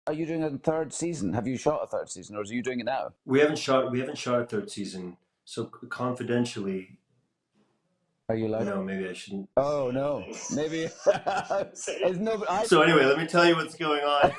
Are you doing a third season? Have you shot a third season, or are you doing it now? We haven't shot a third season. So confidentially, are you allowed? No, maybe I shouldn't. Oh no, maybe. So anyway, let me tell you what's going on.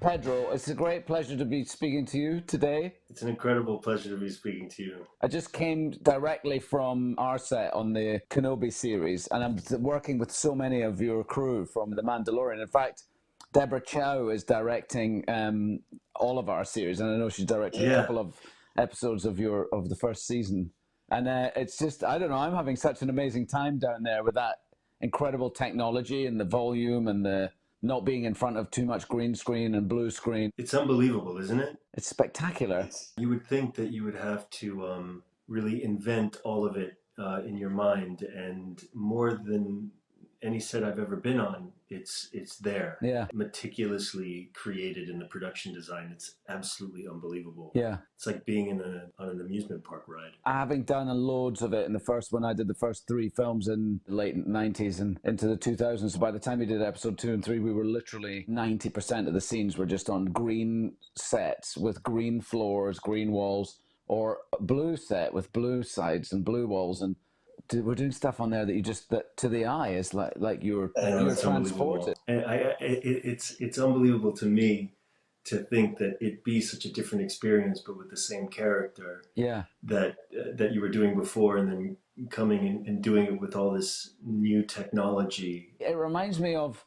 Pedro, it's a great pleasure to be speaking to you today. It's an incredible pleasure to be speaking to you. I just came directly from our set on the Kenobi series, and I'm working with so many of your crew from The Mandalorian. In fact, Deborah Chow is directing all of our series, and I know she's directed a couple of episodes of the first season. And it's just, I don't know, I'm having such an amazing time down there with that incredible technology and the volume and the not being in front of too much green screen and blue screen. It's unbelievable, isn't it? It's spectacular. You would think that you would have to really invent all of it in your mind, and more than any set I've ever been on, it's there. Yeah. Meticulously created in the production design. It's absolutely unbelievable. Yeah. It's like being on an amusement park ride. Having done loads of it in the first one, I did the first 3 films in the late 90s and into the 2000s. So by the time we did episode 2 and 3, we were literally 90% of the scenes were just on green sets with green floors, green walls, or a blue set with blue sides and blue walls. And we're doing stuff on there that you just, that to the eye is like you're transported. And it's unbelievable to me to think that it be such a different experience, but with the same character. Yeah. That you were doing before, and then coming in and doing it with all this new technology. It reminds me of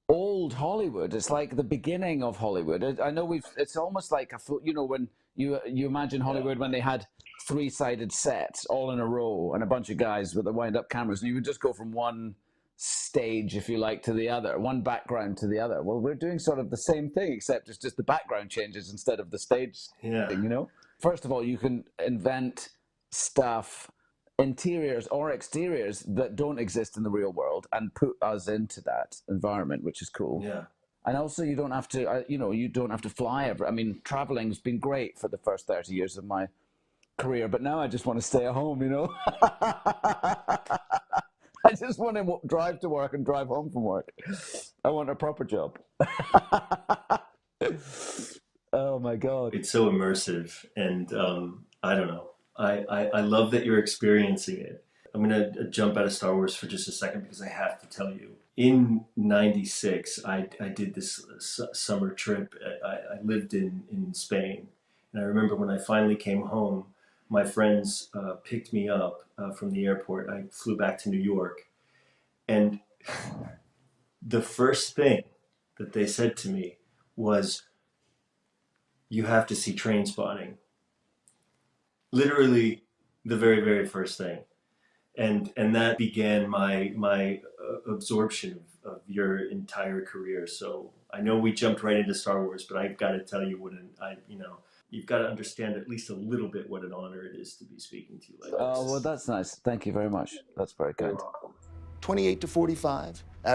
old Hollywood. It's like the beginning of Hollywood. I know it's almost like when you imagine Hollywood when they had 3-sided sets all in a row and a bunch of guys with the wind-up cameras, and you would just go from one stage, if you like, to the other, one background to the other. Well, we're doing sort of the same thing, except it's just the background changes instead of the stage thing, you know? First of all, you can invent stuff, interiors or exteriors, that don't exist in the real world and put us into that environment, which is cool. Yeah. And also, you don't have to, you don't have to fly. I mean, traveling's been great for the first 30 years of my career, but now I just want to stay at home, you know? I just want to drive to work and drive home from work. I want a proper job. Oh my God. It's so immersive, and I don't know. I love that you're experiencing it. I'm going to jump out of Star Wars for just a second because I have to tell you. In '96, I did this summer trip. I lived in Spain. And I remember when I finally came home, my friends picked me up from the airport. I flew back to New York. And the first thing that they said to me was, "You have to see Trainspotting." Literally the very, very first thing. And that began my absorption of your entire career. So I know we jumped right into Star Wars, but I've got to tell you you've got to understand at least a little bit what an honor it is to be speaking to you like this. Oh, well, that's nice. Thank you very much. That's very good. 28 to 45.